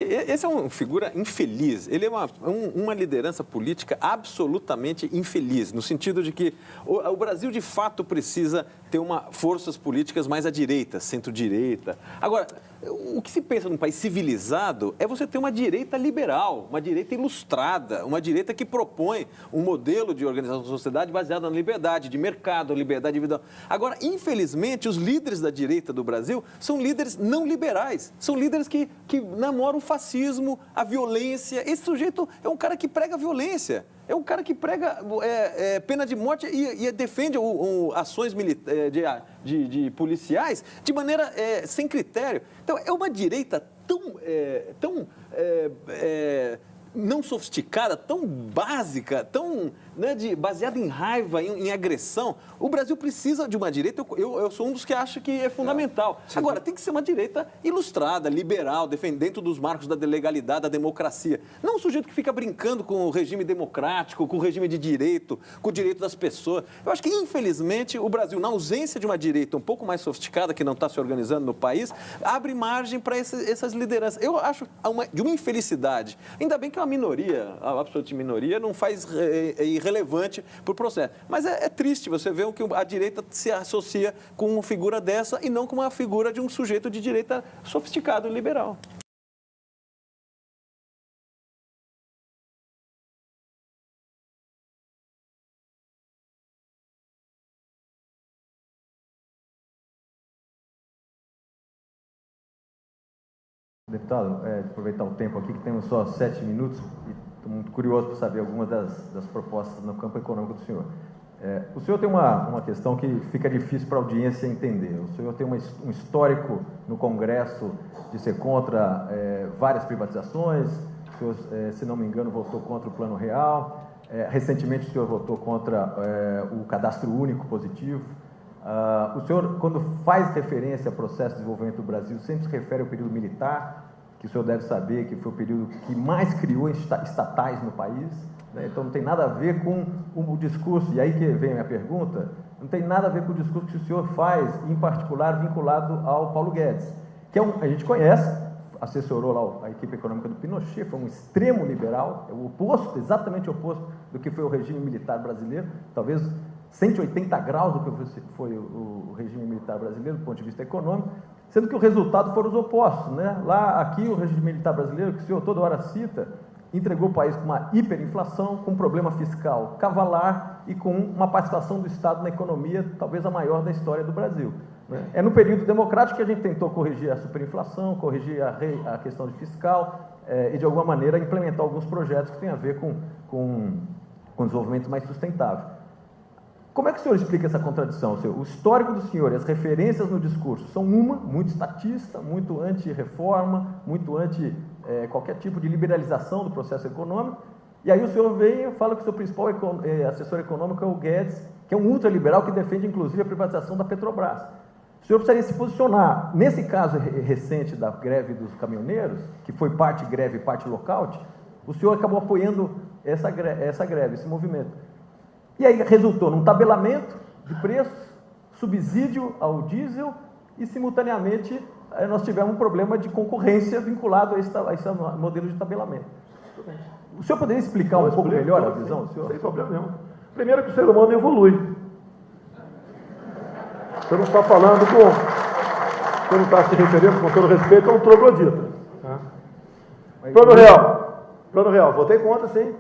Esse é uma figura infeliz, ele é uma liderança política absolutamente infeliz, no sentido de que o Brasil, de fato, precisa ter forças políticas mais à direita, centro-direita. Agora, o que se pensa num país civilizado é você ter uma direita liberal, uma direita ilustrada, uma direita que propõe um modelo de organização da sociedade baseado na liberdade de mercado, liberdade individual. Agora, infelizmente, os líderes da direita do Brasil são líderes não liberais, são líderes que namoram o fascismo, a violência. Esse sujeito é um cara que prega violência. É um cara que prega pena de morte e defende ações de policiais de maneira sem critério. Então, é uma direita tão não sofisticada, tão básica, tão baseada em raiva, em agressão. O Brasil precisa de uma direita, eu sou um dos que acha que é fundamental. Agora, tem que ser uma direita ilustrada, liberal, dentro dos marcos da legalidade, da democracia. Não um sujeito que fica brincando com o regime democrático, com o regime de direito, com o direito das pessoas. Eu acho que, infelizmente, o Brasil, na ausência de uma direita um pouco mais sofisticada, que não está se organizando no país, abre margem para essas lideranças. Eu acho de uma infelicidade. Ainda bem que uma minoria, a absoluta minoria, não faz irrelevante para o processo. Mas é triste você ver que a direita se associa com uma figura dessa e não com uma figura de um sujeito de direita sofisticado e liberal. Deputado, aproveitar o tempo aqui, que temos só 7 minutos, e estou muito curioso para saber algumas das propostas no campo econômico do senhor. O senhor tem uma questão que fica difícil para a audiência entender. O senhor tem um histórico no Congresso de ser contra várias privatizações, o senhor, se não me engano, votou contra o Plano Real, recentemente o senhor votou contra o Cadastro Único Positivo. O senhor, quando faz referência ao processo de desenvolvimento do Brasil, sempre se refere ao período militar, que o senhor deve saber que foi o período que mais criou estatais no país, né? Então não tem nada a ver com o discurso, e aí que vem a minha pergunta, não tem nada a ver com o discurso que o senhor faz, em particular vinculado ao Paulo Guedes, que a gente conhece, assessorou lá a equipe econômica do Pinochet, foi um extremo liberal, é o oposto, exatamente o oposto do que foi o regime militar brasileiro, talvez 180 graus do que foi o regime militar brasileiro, do ponto de vista econômico, sendo que o resultado foram os opostos, né? Aqui, o regime militar brasileiro, que o senhor toda hora cita, entregou o país com uma hiperinflação, com um problema fiscal cavalar e com uma participação do Estado na economia, talvez a maior da história do Brasil, né? É no período democrático que a gente tentou corrigir a superinflação, corrigir a questão de fiscal e, de alguma maneira, implementar alguns projetos que têm a ver com desenvolvimento mais sustentável. Como é que o senhor explica essa contradição? O histórico do senhor e as referências no discurso são muito estatista, muito anti-reforma, muito anti qualquer tipo de liberalização do processo econômico, e aí o senhor vem e fala que o seu principal assessor econômico é o Guedes, que é um ultraliberal que defende, inclusive, a privatização da Petrobras. O senhor precisaria se posicionar, nesse caso recente da greve dos caminhoneiros, que foi parte greve e parte lockout, o senhor acabou apoiando essa greve, esse movimento. E aí resultou num tabelamento de preços, subsídio ao diesel e, simultaneamente, nós tivemos um problema de concorrência vinculado a esse modelo de tabelamento. O senhor poderia explicar um pouco melhor a visão do senhor? Sem problema nenhum. Primeiro que o ser humano evolui. Você não está falando você não está se referindo, com todo respeito, a um troglodita. Plano Real, votei contra, sim.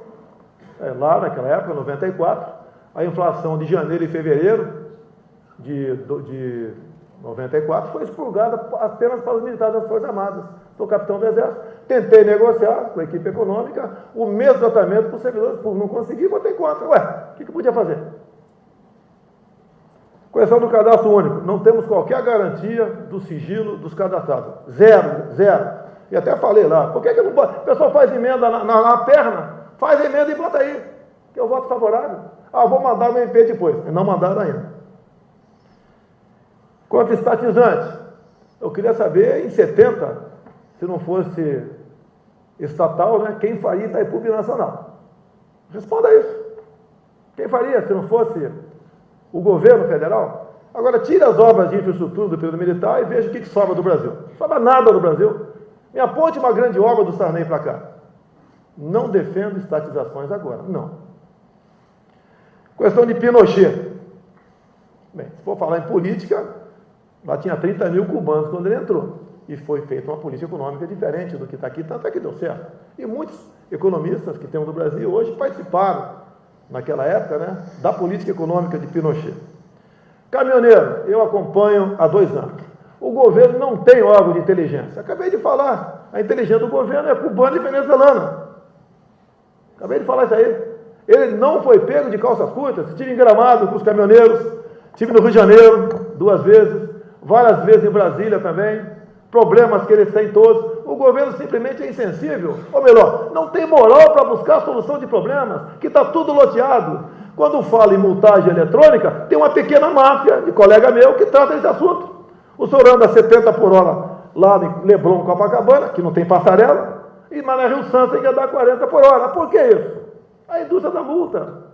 Lá naquela época, 94, a inflação de janeiro e fevereiro de 94 foi expurgada apenas para os militares das Forças Armadas. Sou capitão do Exército, tentei negociar com a equipe econômica o mesmo tratamento para os servidores públicos. Não consegui, votei contra. O que podia fazer? Questão do cadastro único. Não temos qualquer garantia do sigilo dos cadastrados. Zero. E até falei lá, por que não pode? O pessoal faz emenda na perna, faz emenda e bota aí, que eu voto favorável. Vou mandar o MP depois. Não mandaram ainda. Quanto a estatizante, eu queria saber, em 70, se não fosse estatal, né, quem faria Itaipu Binacional? Responda isso. Quem faria se não fosse o governo federal? Agora, tire as obras de infraestrutura do período militar e veja o que sobra do Brasil. Não sobra nada do Brasil. Me aponte uma grande obra do Sarney para cá. Não defendo estatizações agora, não. Questão de Pinochet. Bem, se for falar em política, lá tinha 30 mil cubanos quando ele entrou. E foi feita uma política econômica diferente do que está aqui, tanto é que deu certo. E muitos economistas que temos no Brasil hoje participaram, naquela época, né, da política econômica de Pinochet. Caminhoneiro, eu acompanho há 2 anos. O governo não tem órgão de inteligência. Acabei de falar, a inteligência do governo é cubana e venezuelana. Acabei de falar isso aí. Ele não foi pego de calças curtas. Estive em Gramado com os caminhoneiros, estive no Rio de Janeiro 2 vezes, várias vezes em Brasília também. Problemas que eles têm todos. O governo simplesmente é insensível. Ou melhor, não tem moral para buscar a solução de problemas, que está tudo loteado. Quando fala em multagem eletrônica, tem uma pequena máfia de colega meu que trata esse assunto. O senhor anda 70 por hora lá em Leblon, Copacabana, que não tem passarela, e mas na Rio Santos tem que andar 40 por hora. Por que isso? A indústria da multa.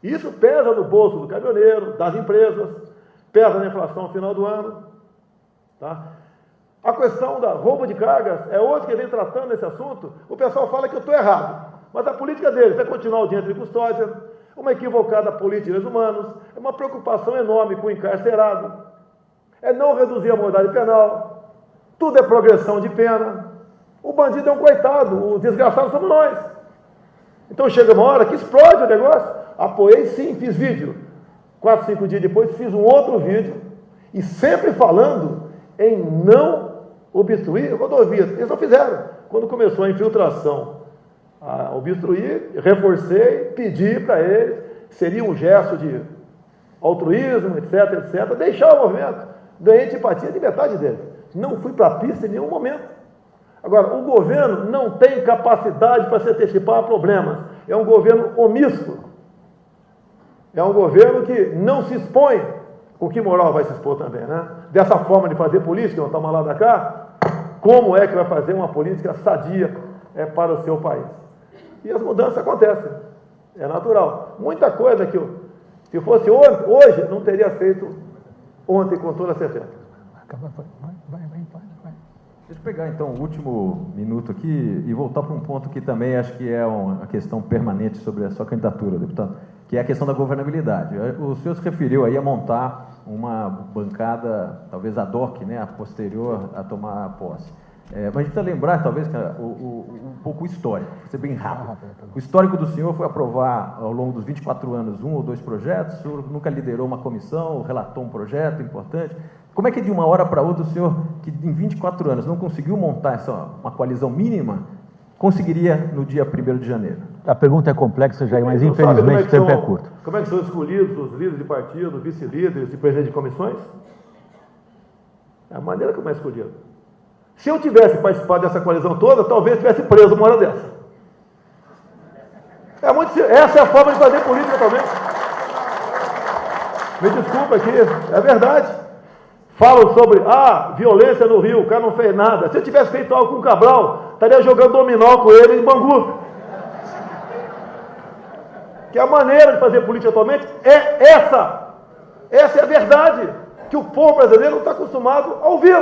Isso pesa no bolso do caminhoneiro, das empresas, pesa na inflação no final do ano. Tá? A questão da roubo de cargas é hoje que vem tratando esse assunto. O pessoal fala que eu estou errado, mas a política deles é continuar o dinheiro de custódia, uma equivocada política de direitos humanos, é uma preocupação enorme com o encarcerado, é não reduzir a moralidade penal, tudo é progressão de pena. O bandido é um coitado, o desgraçado somos nós. Então chega uma hora que explode o negócio. Apoiei sim, fiz vídeo. 4, 5 dias depois fiz um outro vídeo, e sempre falando em não obstruir rodovias. Eles não fizeram. Quando começou a infiltração, a obstruir, reforcei, pedi para eles, seria um gesto de altruísmo, etc, etc, deixar o movimento. Ganhei antipatia de metade deles. Não fui para a pista em nenhum momento. Agora, o governo não tem capacidade para se antecipar a problemas. É um governo omisso. É um governo que não se expõe. Com que moral vai se expor também, né? Dessa forma de fazer política, não toma lá da cá, como é que vai fazer uma política sadia para o seu país? E as mudanças acontecem. É natural. Muita coisa que se fosse hoje, não teria feito ontem com toda certeza. Deixa eu pegar então o último minuto aqui e voltar para um ponto que também acho que é uma questão permanente sobre a sua candidatura, deputado, que é a questão da governabilidade. O senhor se referiu aí a montar uma bancada, talvez ad hoc, né, a posterior a tomar a posse. Mas a gente precisa lembrar, talvez, um pouco o histórico, vou ser bem rápido. O histórico do senhor foi aprovar, ao longo dos 24 anos, 1 ou 2 projetos, o senhor nunca liderou uma comissão, relatou um projeto importante. Como é que de uma hora para outra o senhor, que em 24 anos não conseguiu montar uma coalizão mínima, conseguiria no dia 1º de janeiro? A pergunta é complexa, Jair, mas infelizmente o tempo é curto. Como é que são escolhidos os líderes de partido, vice-líderes e presidentes de comissões? É a maneira como é escolhido. Se eu tivesse participado dessa coalizão toda, talvez tivesse preso uma hora dessa. Essa é a forma de fazer política também. Me desculpa aqui, é verdade. Falam sobre, violência no Rio, o cara não fez nada. Se eu tivesse feito algo com o Cabral, estaria jogando dominó com ele em Bangu. Que a maneira de fazer política atualmente é essa. Essa é a verdade que o povo brasileiro não está acostumado a ouvir.